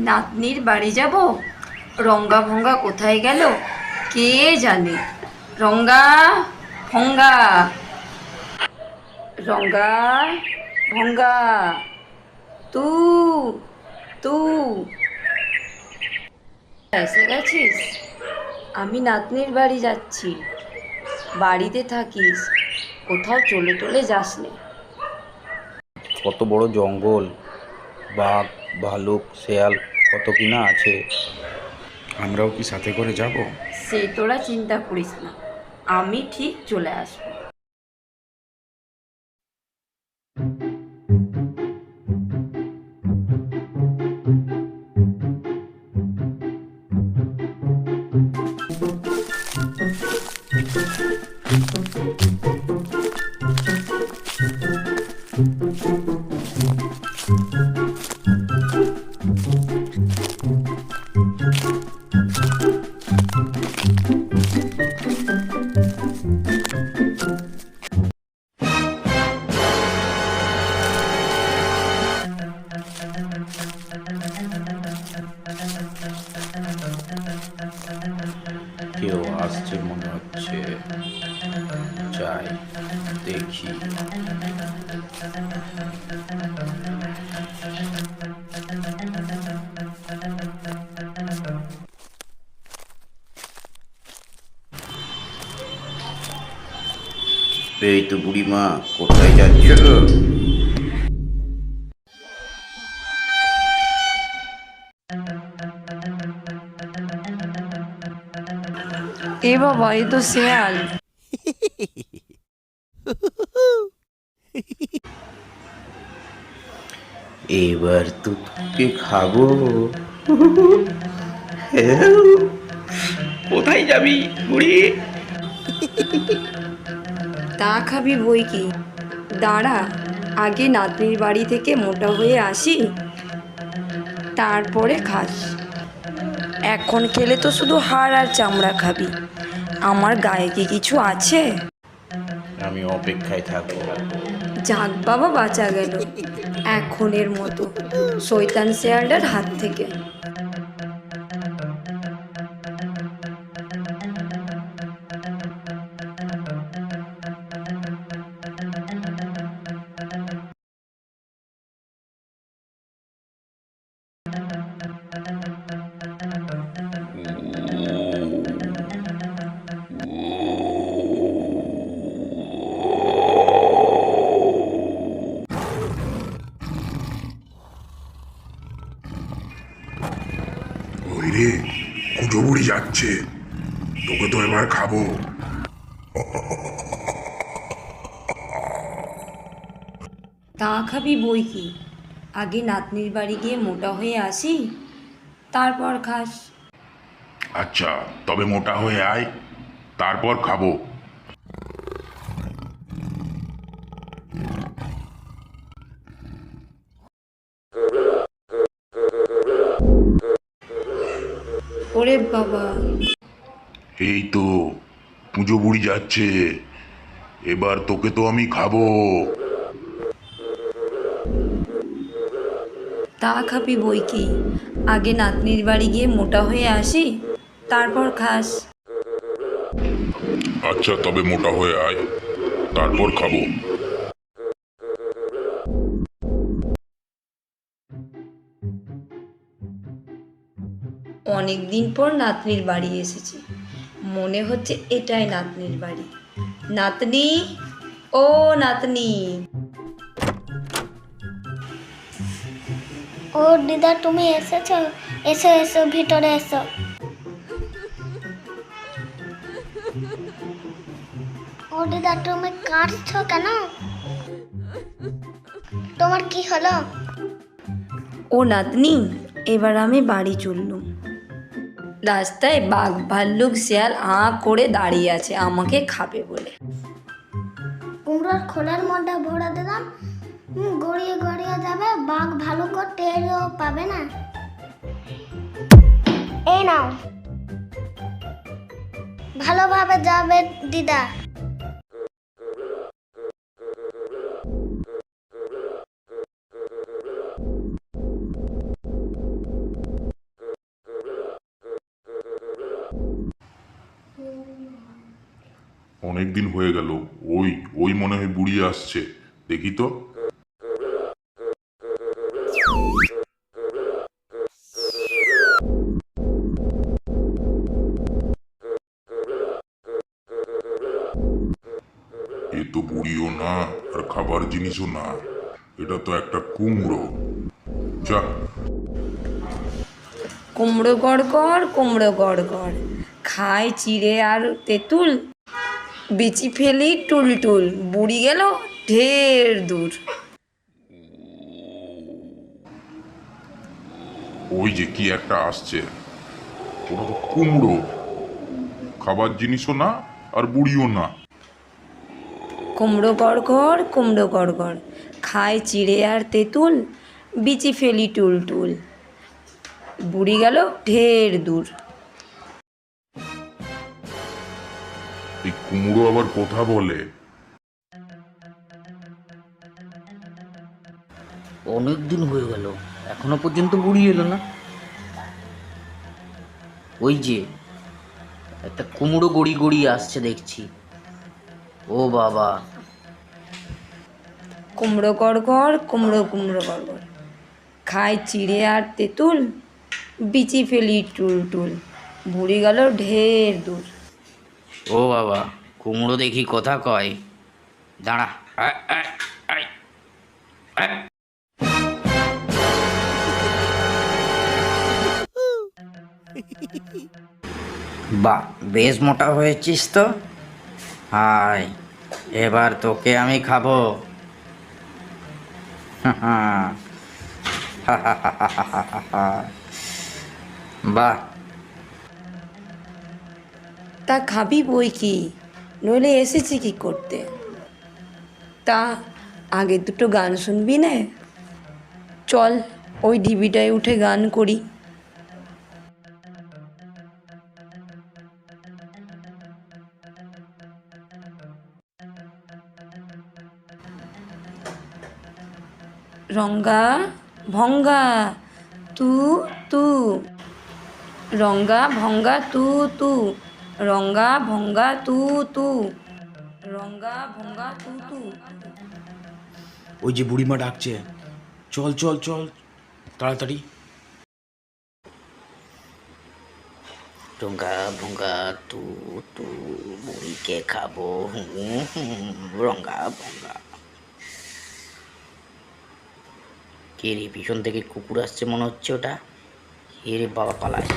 নাতনির বাড়ি যাব। রঙ্গা ভঙ্গা কোথায় গেল কে জানে। রঙ্গা ভঙ্গা, রঙ্গা ভঙ্গা, তু তু এসে গেছিস? আমি নাতনির বাড়ি যাচ্ছি। বাড়িতে থাকিস, কোথাও চলে টলে যাস নে। কত বড় জঙ্গল, বাঘ ভালুক শেয়াল কত কিনা আছে। আমরাও কি সাথে করে যাব? সে তোরা চিন্তা করিস না, আমি ঠিক চলে আসবো। কেউ আসছে মনে হচ্ছে, যাই দেখি। এই তো বুড়িমা, কোথায় যাচ্ছ? এ বাবা, এ তো শেয়াল। এবার তো তোকে খাবো। কোথায় যাবি বুড়ি? তা খাবি বই কি, দাঁড়া আগে নাতনির বাড়ি থেকে মোটা হয়ে আসি, তারপরে খাস। এখন খেলে তো শুধু হাড় আর চামড়া খাবি, আমার গায়ে কি কিছু আছে? আমি অপেক্ষায় থাকবো। যাক বাবা, বাঁচা গেল এখনের মতো শয়তান শেয়ালটার হাত থেকে। ওই রে, কুজো বুড়ি যাচ্ছে, তোকে তো এবার খাবো। তা খাবি বই কি, আগে নাতনির বাড়ি গিয়ে মোটা হয়ে আসি, তারপর খাস। আচ্ছা, তবে মোটা হয়ে আয়, তারপর খাবো। ওরে বাবা, এই তো পুজো বুড়ি যাচ্ছে, এবার তোকে তো আমি খাবো। তা খাবি বই কি, আগে নাতনির বাড়ি গিয়ে মোটা হয়ে আসি, তারপর খাস। আচ্ছা, তবে মোটা হয়ে আয়, তারপর খাবো। অনেক দিন পর নাতনির বাড়ি এসেছি, মনে হচ্ছে এটাই নাতনির বাড়ি। নাতনি, ও নাতনি। ও দিদা, তুমি এসেছো? এসো এসো, ভিতরে এসো। ও দিদা, তুমি কাঁদছো কেন? তোমার কি হলো? ও নাতনি, এবার আমি বাড়ি চললুম। রাস্তায় বাঘ ভাল্লুক শেয়াল করে দাঁড়িয়ে আছে আমাকে খাবে বলে। কুমড়োর খোলের মধ্যে ভরে দিলাম, গড়িয়ে গড়িয়ে যাবে, বাঘ ভালো করে টেরও পাবে না। এই নাও, ভালোভাবে যাবে দিদা। দিন হয়ে গেল। ওই ওই মনে হয় বুড়ি আসছে, দেখি তো। এ তো বুড়িও না আর খাবার জিনিসও না, এটা তো একটা কুমড়ো। যা। কুমড়ো গড়গড়, কুমড়ো গড়গড়, খায় চিড়ে আর তেঁতুল, বিচি ফেলি টুলটুল, বুড়ি গেল ঢের দূর। ওই যে কি একটা আসছে, ওটা তো কুমড়ো, খাবার জিনিসও না আর বুড়িও না। কুমড়ো গড়গড়, কুমড়ো গড়গড়, খায় চিড়ে আর তেঁতুল, বিচি ফেলি টুলটুল, বুড়ি গেল ঢের দূর। এই কুমড়ো আবার কথা বলে? অনেক দিন হয়ে গেল, এখনো পর্যন্ত বুড়ি এলো না। ওই যে একটা কুমড়ো গড়ি গড়ি আসছে দেখছি। ও বাবা, কুমড়ো গড়গড়, কুমড়ো কুমড়ো গড়গড়, খায় চিড়ে আর তেঁতুল, বিচি ফেলি টুলটুল, বুড়ি গেল ঢের দূর। ও বাবা, কুমড়ো দেখি কথা কয়, দাঁড়া। আয়, আয়, আয়, আয়। বাহ, বেশ মোটা হয়েছিস তো। হাই, এবার তোকে আমি খাবো। বাহ, তা খাবি বই কি, নইলে এসেছি কি করতে? তা আগে দুটো গান শুনবি না? চল ওই ঢিবিটায় উঠে গান করি। রঙ্গা ভঙ্গা তু তু, রঙ্গা ভঙ্গা তু তু, রঙ্গা ভঙ্গা তু তু, রঙ্গা ভঙ্গা তু তু। ওই যে বুড়িমা ডাকছে, চল চল চল তাড়াতাড়ি। রঙ্গা ভঙ্গা তু তু, বুড়িকে খাবো। রঙ্গা ভঙ্গা। কে রে, পিছন থেকে কুকুর আসছে মনে হচ্ছে ওটা। হে রে বাবা, পালায়।